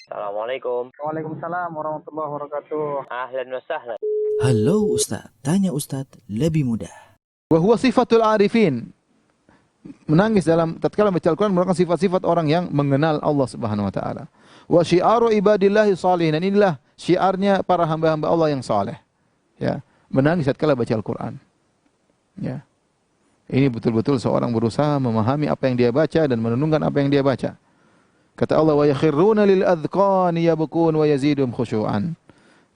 Assalamualaikum. Waalaikumsalam warahmatullahi wabarakatuh. Ahlan wa sahlan. Halo Ustaz, tanya Ustaz lebih mudah. Wa huwa sifatul arifin. Menangis dalam tatkala baca Al-Quran merupakan sifat-sifat orang yang mengenal Allah Subhanahu wa taala. Wa syiaru ibadillahi shalihin. Dan inilah syiarnya para hamba-hamba Allah yang saleh. Ya, menangis tatkala baca Al-Quran. Ya. Ini betul-betul seorang berusaha memahami apa yang dia baca dan merenungkan apa yang dia baca. Kata Allah, wa yakhruna lil adhqani yabkun wa yazidum khusyu'an.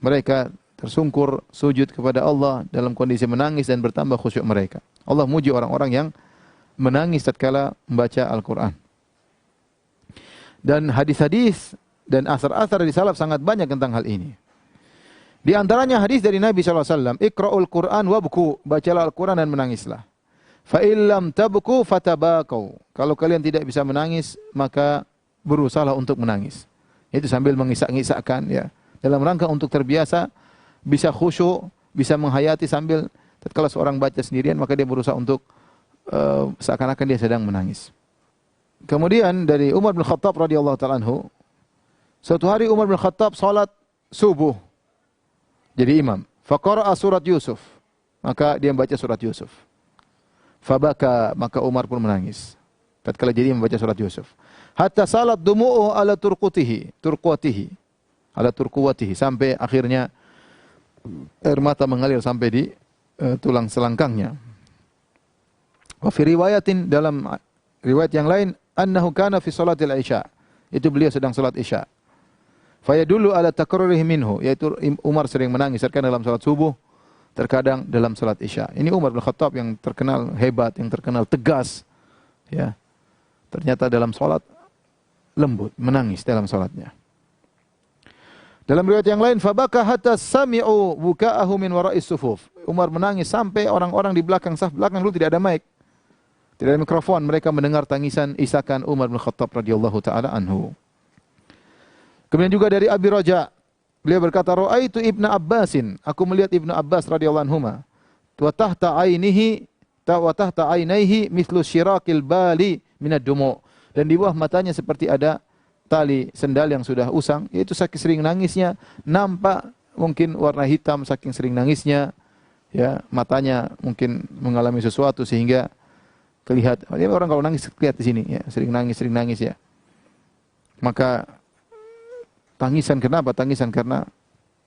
Mereka tersungkur sujud kepada Allah dalam kondisi menangis dan bertambah khusyuk mereka. Allah muji orang-orang yang menangis tatkala membaca Al-Quran. Dan hadis-hadis dan asar-asar dari salaf sangat banyak tentang hal ini. Di antaranya hadis dari Nabi SAW, Iqra'ul Qur'an wabku, bacalah Al-Quran dan menangislah. Fa illam tabku fatabakau. Kalau kalian tidak bisa menangis, maka berusahalah untuk menangis. Itu sambil mengisak-ngisakkan, ya. Dalam rangka untuk terbiasa, bisa khusyuk, bisa menghayati sambil tatkala seorang baca sendirian, maka dia berusaha untuk seakan-akan dia sedang menangis. Kemudian dari Umar bin Khattab radhiyallahu ta'ala anhu, suatu hari Umar bin Khattab salat subuh jadi imam. Faqara'a surat Yusuf. Maka dia membaca surat Yusuf. Fabaka, maka Umar pun menangis tatkala jadi membaca surat Yusuf. Hatta salat dumu'u ala turquwatihi, sampai akhirnya air mata mengalir sampai di tulang selangkangnya. Wa fi riwayatin, dalam riwayat yang lain, annahu kana fi salatil isya. Itu beliau sedang salat isya. Fa yadullu ala takrurihi minhu, yaitu Umar sering menangis terkadang dalam salat subuh, terkadang dalam salat isya. Ini Umar bin Khattab yang terkenal hebat, yang terkenal tegas, ya. Ternyata dalam salat lembut, menangis dalam salatnya. Dalam riwayat yang lain, fabaka hatta sami'u buka'ahu min wara'is sufuf. Umar menangis sampai orang-orang di belakang saf belakang dulu tidak ada mic. Tidak ada mikrofon, mereka mendengar tangisan isakan Umar bin Khattab radhiyallahu taala anhu. Kemudian juga dari Abi Raja, beliau berkata, "Ra'aitu Ibnu Abbasin, aku melihat Ibnu Abbas radhiyallahu anhuma, wa tahta ainaihi mithlu syirakil bali minad dumu'." Dan di bawah matanya seperti ada tali sendal yang sudah usang, yaitu saking sering nangisnya, nampak mungkin warna hitam saking sering nangisnya, ya, matanya mungkin mengalami sesuatu sehingga kelihatan. Orang kalau nangis lihat di sini, ya, sering nangis ya. Maka tangisan, kenapa? Tangisan karena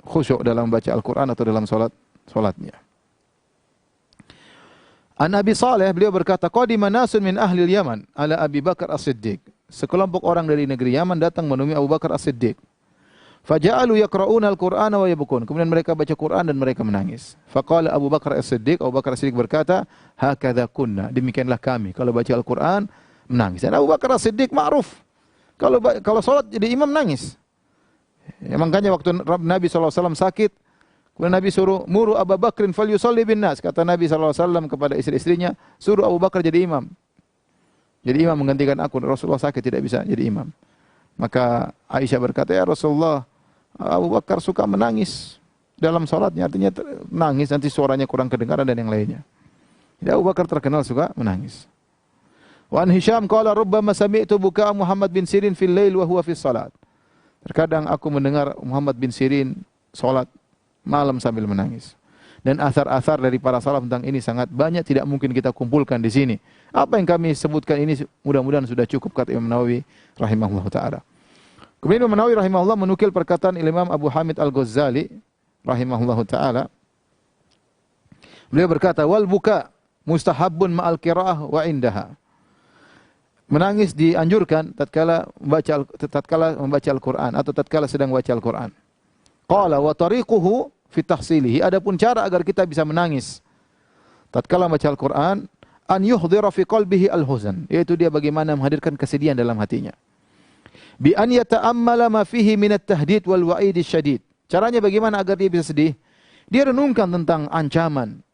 khusyuk dalam baca Al-Quran atau dalam salatnya. An Abi Saleh, beliau berkata, qadima nasun min ahli Yaman ala Abi Bakar As-Siddiq. Sekelompok orang dari negeri Yaman datang menemui Abu Bakar As-Siddiq. Faja'alu yaqra'una al-Qur'ana wa yabkun. Kemudian mereka baca Quran dan mereka menangis. Faqala Abu Bakar As-Siddiq, Abu Bakar As-Siddiq berkata, hakadha kunna, demikianlah kami kalau baca Al-Quran menangis. Dan Abu Bakar As-Siddiq ma'ruf, kalau salat jadi imam nangis. Ya, makanya waktu Nabi SAW sakit, kemudian Nabi suruh, muru Abu Bakrin fal yusalli bin nas. Kata Nabi SAW kepada istri-istrinya, suruh Abu Bakar jadi imam. Jadi imam menggantikan aku. Rasulullah sakit tidak bisa jadi imam. Maka Aisyah berkata, ya Rasulullah, Abu Bakar suka menangis dalam salatnya. Artinya nangis nanti suaranya kurang kedengaran dan yang lainnya. Jadi Abu Bakar terkenal suka menangis. Wa an Hisham qala rubbama sami'tu buka Muhammad bin Sirin fil lail wa huwa fis salat. Terkadang aku mendengar Muhammad bin Sirin salat malam sambil menangis. Dan asar-asar dari para salaf tentang ini sangat banyak, tidak mungkin kita kumpulkan di sini. Apa yang kami sebutkan ini mudah-mudahan sudah cukup, kata Imam Nawawi rahimahullah taala. Kemudian Imam Nawawi rahimahullah menukil perkataan Imam Abu Hamid Al-Ghazali rahimahullah taala. Beliau berkata, wal buka mustahabbun ma'al qiraah wa indaha. Menangis dianjurkan tatkala membaca Al-Qur'an atau tatkala sedang baca Al-Qur'an. Qala wa tariquhu fi tahsilihi, adapun cara agar kita bisa menangis tatkala membaca Al-Qur'an, an yuhdhira fi qalbihi al-huzn, yaitu dia bagaimana menghadirkan kesedihan dalam hatinya. Bi an yata'ammala ma fihi min at-tahdid wal wa'id syadid. Caranya bagaimana agar dia bisa sedih? Dia renungkan tentang ancaman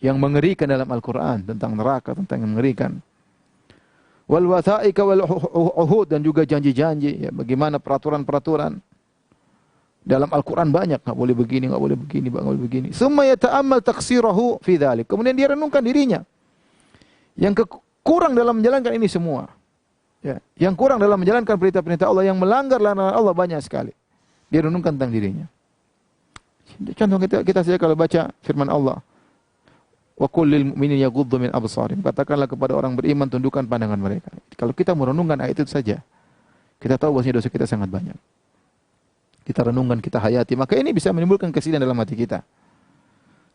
yang mengerikan dalam Al-Qur'an, tentang neraka, tentang yang mengerikan. Wal watha'ika wal uhud, dan juga janji-janji, ya, bagaimana peraturan-peraturan dalam Al-Quran banyak, enggak boleh begini, enggak boleh begini, enggak boleh begini. Summa yata'ammal taqsirahu fi dzalik. Kemudian dia renungkan dirinya yang kurang dalam menjalankan ini semua. Ya, yang kurang dalam menjalankan perintah-perintah Allah, yang melanggar larangan Allah banyak sekali. Dia renungkan tentang dirinya. Contoh kita saja kalau baca firman Allah, wa qul lil mu'minina yaghuddu min absarihim. Katakanlah kepada orang beriman tundukkan pandangan mereka. Kalau kita merenungkan ayat itu saja, kita tahu bahwasanya dosa kita sangat banyak. Kita renungkan, kita hayati, maka ini bisa menimbulkan kesedihan dalam hati kita.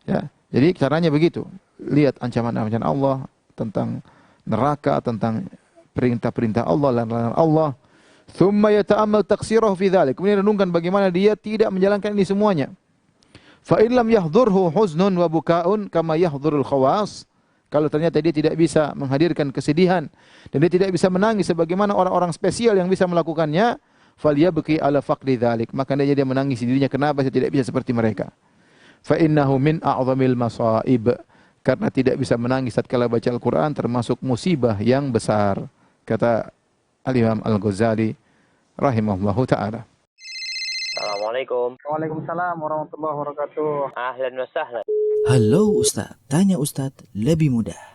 Ya, jadi caranya begitu. Lihat ancaman-ancaman Allah tentang neraka, tentang perintah-perintah Allah, larangan Allah. Thumma yata'ammal taqsirahu fi dzalik. Kemudian renungkan bagaimana dia tidak menjalankan ini semuanya. Fa in lam yahdhurhu huznun wa bukaun kama yahdhurul khawas. Kalau ternyata dia tidak bisa menghadirkan kesedihan dan dia tidak bisa menangis sebagaimana orang-orang spesial yang bisa melakukannya, falyabki ala faqdi dzalik. Maka dia menangis dirinya, kenapa saya tidak bisa seperti mereka? Fa innahu min a'zamil masaib. Karena tidak bisa menangis tatkala baca Al-Qur'an termasuk musibah yang besar. Kata Al-Imam Al-Ghazali rahimahullahu taala. Assalamualaikum. Waalaikumsalam warahmatullahi wabarakatuh. Ahlan wa sahlan. Halo Ustadz, tanya Ustadz lebih mudah.